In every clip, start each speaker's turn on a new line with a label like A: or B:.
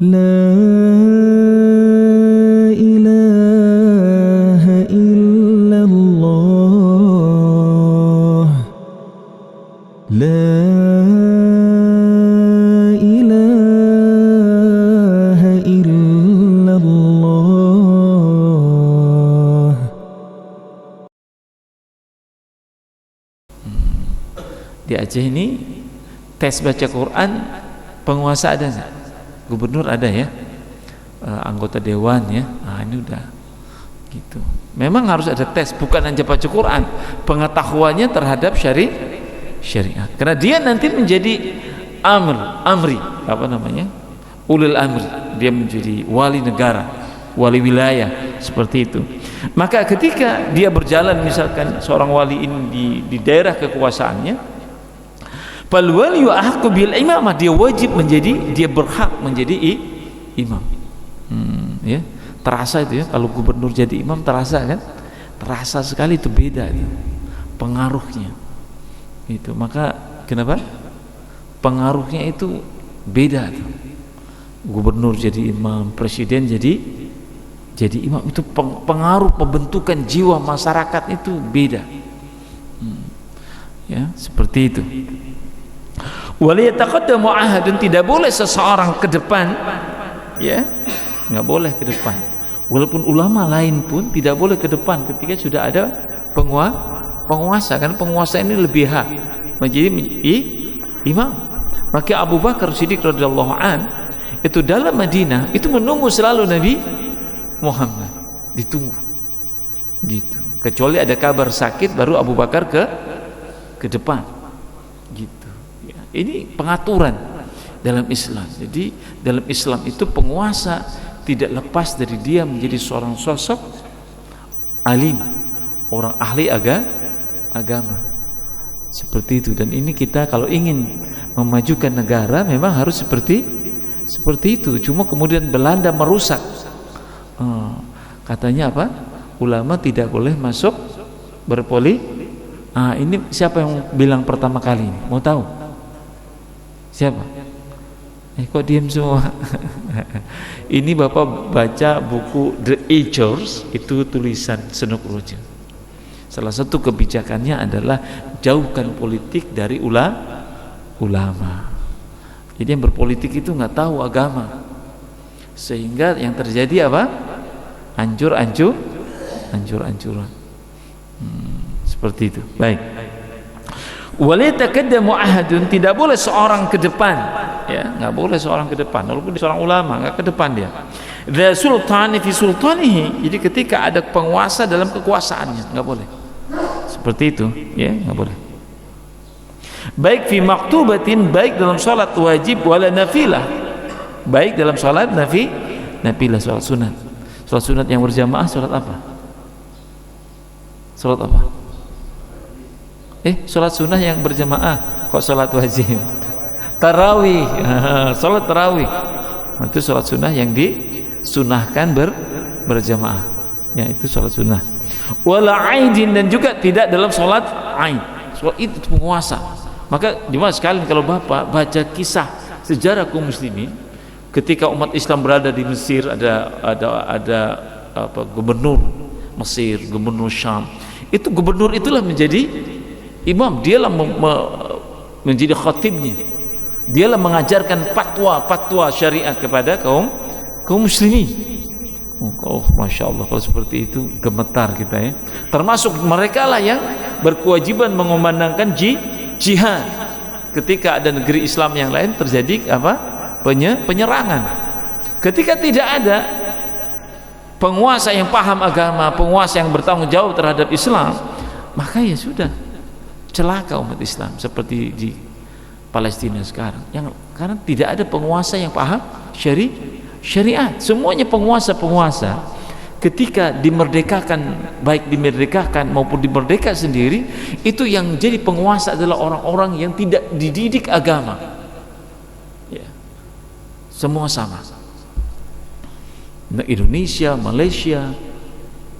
A: لا إله إلا الله لا إله إلا الله.
B: Di Aceh ini tes baca Quran penguasa ada nggak? Gubernur ada ya, anggota dewan ya. Nah ini udah gitu. Memang harus ada tes, bukan hanya baca Quran, pengetahuannya terhadap syariat. Karena dia nanti menjadi amri, apa namanya? Ulil amri. Dia menjadi wali negara, wali wilayah seperti itu. Maka ketika dia berjalan misalkan seorang wali ini di daerah kekuasaannya, fal waliyu ahqqu bil imamah, dia wajib menjadi, dia berhak menjadi imam. Ya, terasa itu ya, kalau gubernur jadi imam terasa kan? Terasa sekali, itu beda itu pengaruhnya. Itu maka kenapa? Pengaruhnya itu beda itu. Gubernur jadi imam, presiden jadi imam, itu pengaruh pembentukan jiwa masyarakat itu beda. Ya, seperti itu. Waliyataqaddamu ahadun, tidak boleh seseorang ke depan, ya, nggak boleh ke depan. Walaupun ulama lain pun tidak boleh ke depan ketika sudah ada penguasa, karena penguasa ini lebih hak menjadi imam. Maka Abu Bakar Siddiq radhiyallahu an itu dalam Madinah itu menunggu selalu Nabi Muhammad, ditunggu gitu. Kecuali ada kabar sakit baru Abu Bakar ke depan gitu. Ini pengaturan dalam Islam. Jadi dalam Islam itu penguasa tidak lepas dari dia menjadi seorang sosok alim, orang ahli agama. Seperti itu. Dan ini kita kalau ingin memajukan negara memang harus seperti itu. Cuma kemudian Belanda merusak. Katanya apa? Ulama tidak boleh masuk berpolitik. Ini siapa yang bilang pertama kali ini? Mau tahu? Siapa? Kok diam semua? Ini Bapak baca buku The Agers, itu tulisan Senuk Roja. Salah satu kebijakannya adalah jauhkan politik dari ulama. Jadi yang berpolitik itu nggak tahu agama, sehingga yang terjadi apa? Hancur-hancuran. Seperti itu. Baik. Waliyatakaddamu ahadun, tidak boleh seorang ke depan, ya, nggak boleh seorang ke depan, walaupun seorang ulama nggak ke depan dia. The sultani fi sultanihi, jadi ketika ada penguasa dalam kekuasaannya nggak boleh. Seperti itu, ya, nggak boleh. Baik fi maktubatin, baik dalam salat wajib, wala nafilah, baik dalam salat nafilah, salat sunat. Salat sunat yang berjamaah salat apa? Salat apa? Salat sunnah yang berjamaah kok salat wajib? Tarawih, salat tarawih itu salat sunnah yang disunahkan berjamaah, ya, itu salat sunnah. Wala aidin, dan juga tidak dalam salat aid. Salat itu penguasa. Maka jemaah sekalian, kalau Bapak baca kisah sejarah kaum muslimin ketika umat Islam berada di Mesir, ada gubernur Mesir, gubernur Syam, itu gubernur itulah menjadi imam, dialah menjadi khatibnya, dialah mengajarkan fatwa syariat kepada kaum muslimin. Masya Allah, kalau seperti itu gemetar kita ya. Termasuk mereka lah yang berkewajiban mengumandangkan jihad ketika ada negeri Islam yang lain terjadi apa? Penyerangan. Ketika tidak ada penguasa yang paham agama, penguasa yang bertanggung jawab terhadap Islam, maka ya sudah, celaka umat Islam seperti di Palestina sekarang, yang karena tidak ada penguasa yang paham syariat. Semuanya penguasa ketika dimerdekakan, baik dimerdekakan maupun dimerdeka sendiri, itu yang jadi penguasa adalah orang-orang yang tidak dididik agama, ya. Semua sama. Indonesia, Malaysia,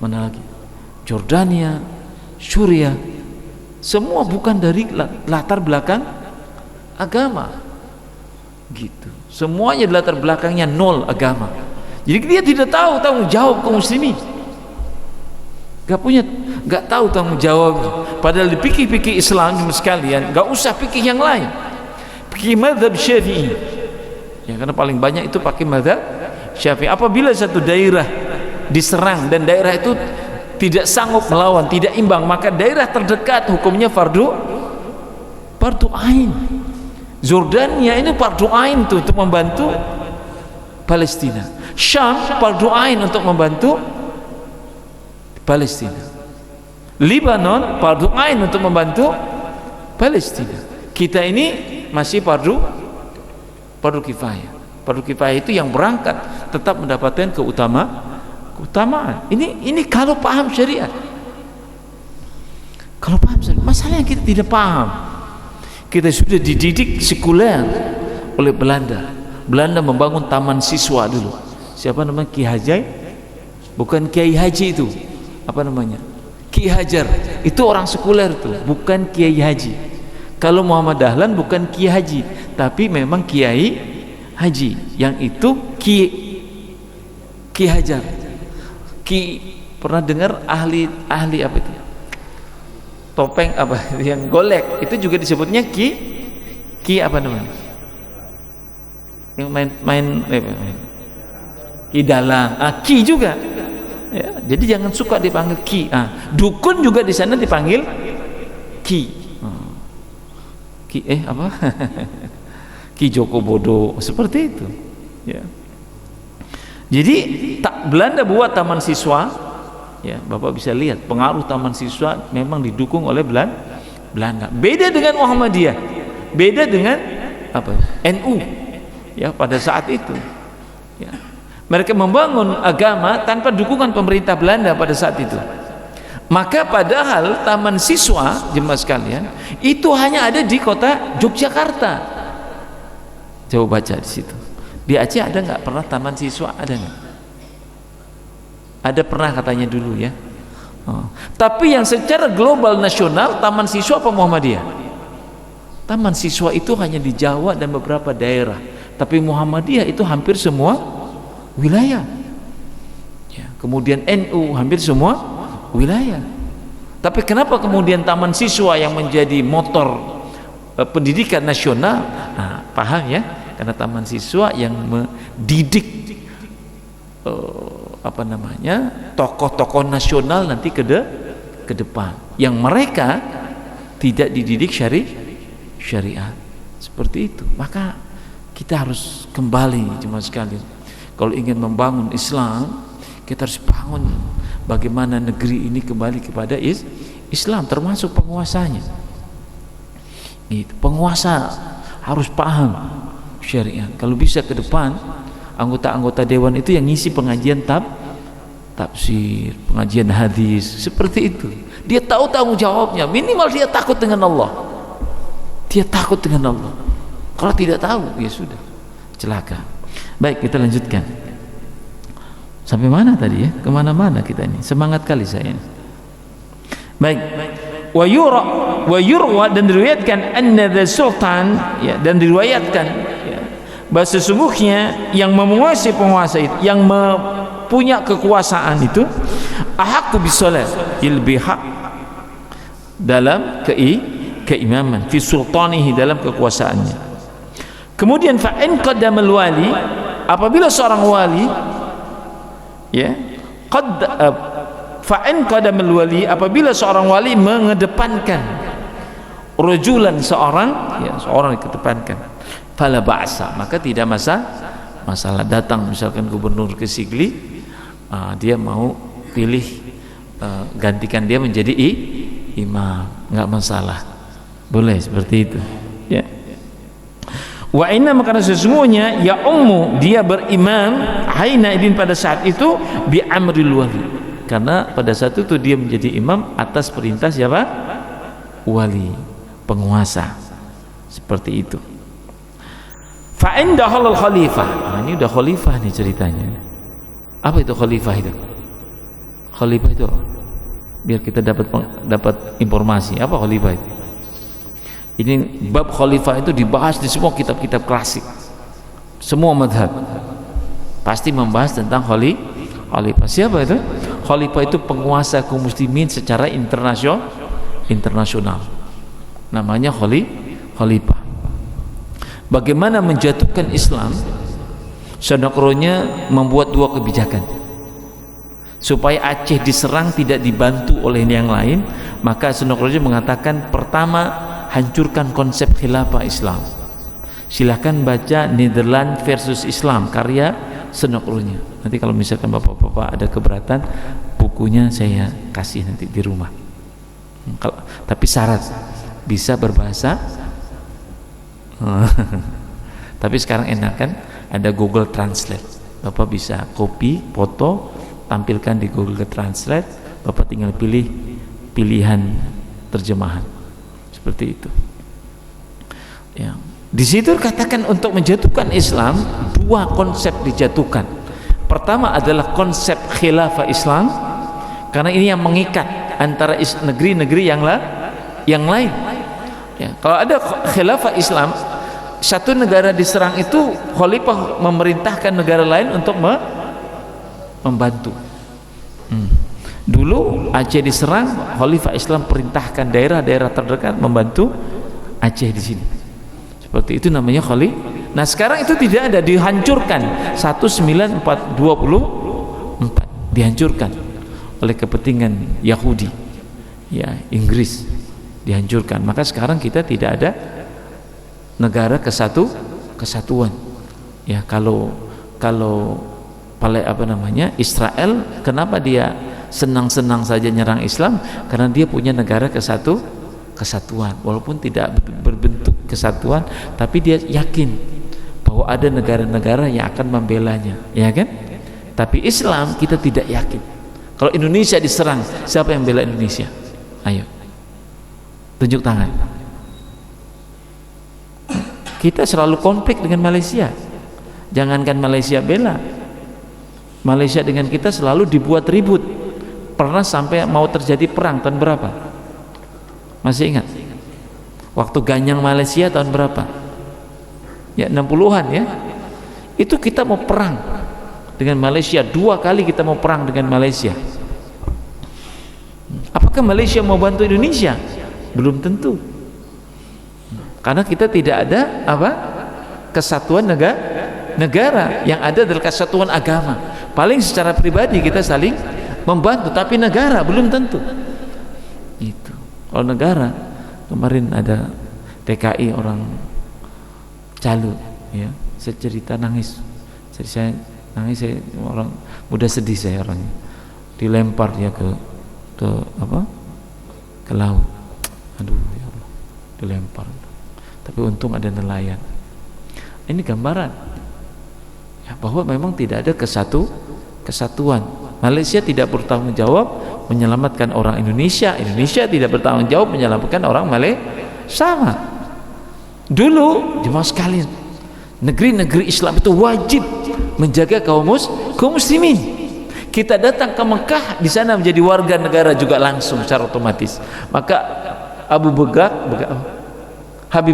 B: mana lagi, Jordania, Suriah, semua bukan dari latar belakang agama. gitu. Semuanya latar belakangnya nol agama. Jadi dia tidak tahu tanggung jawab kaum muslimin. Gak tahu tanggung jawabnya. Padahal di fikih-fikih Islam sekalian, gak usah fikih yang lain. Fikih mazhab Syafi'i. Ya, karena paling banyak itu pakai mazhab Syafi'i. Apabila satu daerah diserang dan daerah itu tidak sanggup melawan, tidak imbang, maka daerah terdekat hukumnya fardu ain. Jordania ini fardu ain tuh untuk membantu Palestina. Syam fardu ain untuk membantu Palestina. Lebanon fardu ain untuk membantu Palestina. Kita ini masih fardu kifayah. Fardu kifayah itu yang berangkat tetap mendapatkan keutamaan. Ini kalau paham syariat. Kalau paham syariat, masalahnya kita tidak paham. Kita sudah dididik sekuler oleh Belanda. Belanda membangun taman siswa dulu. Siapa namanya? Ki Hajar? Bukan Kiai Haji itu. Apa namanya? Ki Hajar. Itu orang sekuler tuh, bukan Kiai Haji. Kalau Muhammad Dahlan bukan Kiai Haji, tapi memang Kiai Haji. Yang itu Ki Hajar. Pernah dengar ahli apa itu? Topeng apa yang golek itu juga disebutnya ki apa namanya, yang main ki dalang, ki juga ya. Jadi jangan suka dipanggil ki. Dukun juga di sana dipanggil ki. Apa Ki Joko Bodo seperti itu ya. Jadi Belanda buat taman siswa. Ya, Bapak bisa lihat pengaruh taman siswa memang didukung oleh Belanda. Beda dengan Muhammadiyah, beda dengan NU. Ya, pada saat itu, ya, mereka membangun agama tanpa dukungan pemerintah Belanda pada saat itu. Maka padahal taman siswa jemaah sekalian itu hanya ada di kota Yogyakarta. Coba baca di situ. Di Aceh ada nggak pernah taman siswa? Ada nggak? Ada pernah katanya dulu ya. Tapi yang secara global nasional taman siswa apa Muhammadiyah? Taman siswa itu hanya di Jawa dan beberapa daerah. Tapi Muhammadiyah itu hampir semua wilayah. Ya, kemudian NU hampir semua wilayah. Tapi kenapa kemudian taman siswa yang menjadi motor pendidikan nasional? Paham ya? Karena taman siswa yang mendidik tokoh-tokoh nasional nanti ke depan, yang mereka tidak dididik syariat seperti itu. Maka kita harus kembali jemaah sekalian, kalau ingin membangun Islam kita harus bangun bagaimana negeri ini kembali kepada Islam, termasuk penguasanya. Itu penguasa harus paham syariat. Kalau bisa ke depan anggota-anggota dewan itu yang ngisi pengajian tafsir, pengajian hadis seperti itu. Dia tahu tanggung jawabnya, minimal dia takut dengan Allah. Dia takut dengan Allah. Kalau tidak tahu, ya sudah, celaka. Baik, kita lanjutkan. Sampai mana tadi ya? Kemana-mana kita ini. Semangat kali saya ini. Baik. Wa yurwa dan diriwayatkan anna sultan, ya, dan diriwayatkan ya, bahwa sesungguhnya yang menguasai penguasa itu, yang punya kekuasaan itu ahqqu bisalat, lebih hak dalam keimaman fi sultanihi, dalam kekuasaannya. Kemudian fa in qaddamal wali, apabila seorang wali ya fa in qaddamal wali, apabila seorang wali mengedepankan rajulan, seorang dikedepankan, fala ba'sa, maka tidak masalah. Datang misalkan gubernur ke Sigli, dia mau pilih gantikan dia menjadi imam, nggak masalah, boleh seperti itu ya. Wa inna, maka sesungguhnya ya dia berimam haina idin, pada saat itu bi amril wali, karena pada saat itu dia menjadi imam atas perintah siapa? Wali, penguasa, seperti itu. Fa inda halal khalifah. Ini udah khalifah nih ceritanya. Apa itu khalifah itu? Khalifah itu biar kita dapat informasi. Apa khalifah itu? Ini bab khalifah itu dibahas di semua kitab-kitab klasik. Semua madhab pasti membahas tentang khalifah. Siapa itu? Khalifah itu penguasa kaum muslimin secara internasional. Namanya khalifah. Bagaimana menjatuhkan Islam? Sonokronya membuat dua kebijakan. Supaya Aceh diserang tidak dibantu oleh yang lain, maka Sonokronya mengatakan, pertama, hancurkan konsep khilafah Islam. Silahkan baca Netherlands versus Islam karya Sonokronya. Nanti kalau misalkan bapak-bapak ada keberatan, bukunya saya kasih nanti di rumah. Tapi syarat bisa berbahasa. Tapi sekarang enak kan, ada Google Translate. Bapak bisa copy foto, tampilkan di Google Translate, Bapak tinggal pilih pilihan terjemahan seperti itu. Ya. Di situ katakan untuk menjatuhkan Islam, dua konsep dijatuhkan. Pertama adalah konsep khilafah Islam, karena ini yang mengikat antara negeri-negeri yang lain. Ya, kalau ada khilafah Islam, satu negara diserang itu khalifah memerintahkan negara lain untuk membantu. Dulu Aceh diserang, khalifah Islam perintahkan daerah-daerah terdekat membantu Aceh di sini. Seperti itu namanya khalifah. Nah sekarang itu tidak ada, dihancurkan 1924, dihancurkan oleh kepentingan Yahudi, ya Inggris, dihancurkan. Maka sekarang kita tidak ada negara kesatuan. Ya kalau Israel, kenapa dia senang-senang saja nyerang Islam? Karena dia punya negara kesatuan, walaupun tidak berbentuk kesatuan, tapi dia yakin bahwa ada negara-negara yang akan membelanya, ya kan? Tapi Islam kita tidak yakin. Kalau Indonesia diserang, siapa yang bela Indonesia? Ayo, tunjuk tangan. Kita selalu konflik dengan Malaysia. Jangankan Malaysia bela, Malaysia dengan kita selalu dibuat ribut. Pernah sampai mau terjadi perang tahun berapa? Masih ingat? Waktu Ganyang Malaysia tahun berapa? Ya 60-an ya. Itu kita mau perang dengan Malaysia, 2 kali kita mau perang dengan Malaysia. Apakah Malaysia mau bantu Indonesia? Belum tentu. Karena kita tidak ada kesatuan negara, yang ada adalah kesatuan agama. Paling secara pribadi kita saling membantu, tapi negara belum tentu. Itu. Kalau negara, kemarin ada TKI orang Calu, ya, saya cerita nangis. Jadi saya nangis, saya orang mudah sedih, saya orangnya dilempar dia ke laut. Aduh ya Allah, dilempar. Tapi untung ada nelayan. Ini gambaran ya, bahwa memang tidak ada kesatuan. Malaysia tidak bertanggung jawab menyelamatkan orang Indonesia, Indonesia tidak bertanggung jawab menyelamatkan orang Malaysia. Sama dulu jemaah sekalian, negeri-negeri Islam itu wajib menjaga kaum muslimin. Kita datang ke Mekah, di sana menjadi warga negara juga langsung secara otomatis. Maka Habib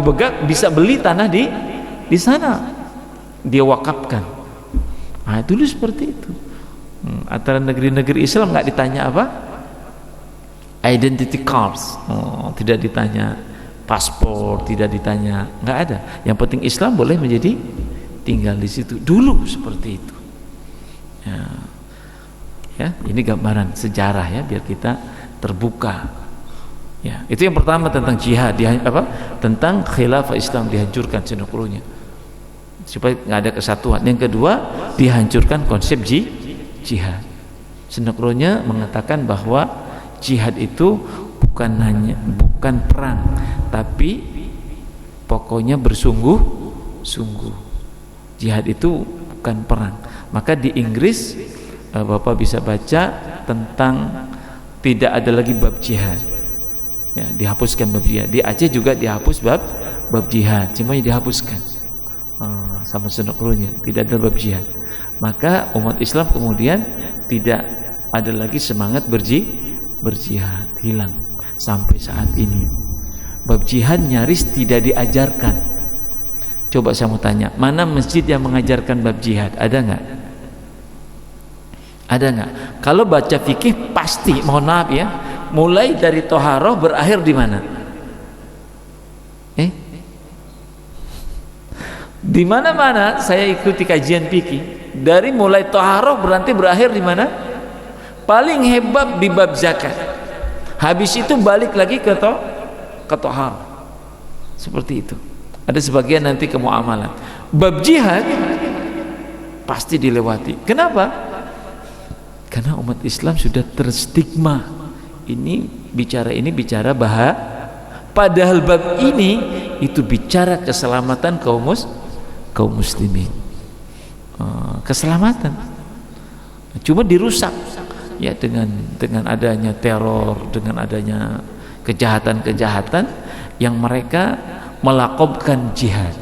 B: Begak bisa beli tanah di sana, dia wakafkan. Nah, dulu seperti itu. Antara negeri-negeri Islam nggak ditanya identity cards, tidak ditanya paspor, tidak ditanya, nggak ada. Yang penting Islam boleh menjadi tinggal di situ. Dulu seperti itu. Ya, ini gambaran sejarah ya, biar kita terbuka. Ya, itu yang pertama tentang jihad, tentang khilafah Islam dihancurkan senokronya, supaya nggak ada kesatuan. Yang kedua, dihancurkan konsep jihad. Senokronya mengatakan bahwa jihad itu bukan perang, tapi pokoknya bersungguh-sungguh. Jihad itu bukan perang. Maka di Inggris Bapak bisa baca tentang tidak ada lagi bab jihad. Ya, dihapuskan bab jihad. Di Aceh juga dihapus bab jihad, semuanya dihapuskan sama senokronya, tidak ada bab jihad. Maka umat Islam kemudian tidak ada lagi semangat berjihad, hilang sampai saat ini. Bab jihad nyaris tidak diajarkan. Coba saya mau tanya, mana masjid yang mengajarkan bab jihad? Ada nggak? Ada nggak? Kalau baca fikih pasti, mohon maaf ya, mulai dari toharoh berakhir di mana? Di mana-mana saya ikuti kajian fikih, dari mulai toharoh berarti berakhir di mana? Paling hebat di bab zakat. Habis itu balik lagi ke toharoh. Seperti itu. Ada sebagian nanti ke muamalah. Bab jihad pasti dilewati. Kenapa? Karena umat Islam sudah terstigma. Ini bicara bahaya. Padahal bab ini itu bicara keselamatan kaum muslimin. Keselamatan. Cuma dirusak ya dengan adanya teror, dengan adanya kejahatan-kejahatan yang mereka melakobkan jihad.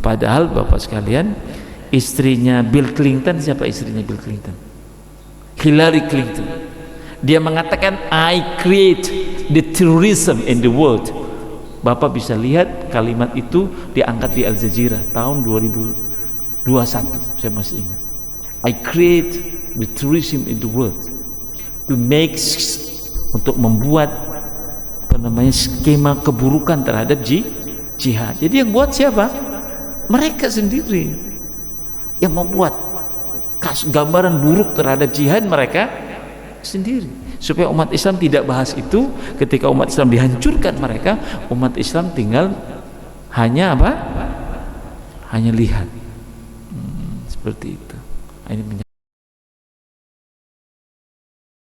B: Padahal Bapak sekalian, istrinya Bill Clinton, siapa istrinya Bill Clinton? Hillary Clinton. Dia mengatakan I create the terrorism in the world. Bapak bisa lihat kalimat itu diangkat di Al Jazeera tahun 2021, saya masih ingat. I create the terrorism in the world to make, untuk membuat skema keburukan terhadap jihad. Jadi yang buat siapa? Mereka sendiri yang membuat gambaran buruk terhadap jihad, mereka sendiri, supaya umat Islam tidak bahas itu. Ketika umat Islam dihancurkan mereka, umat Islam tinggal hanya apa? Hanya lihat. Seperti itu. Ini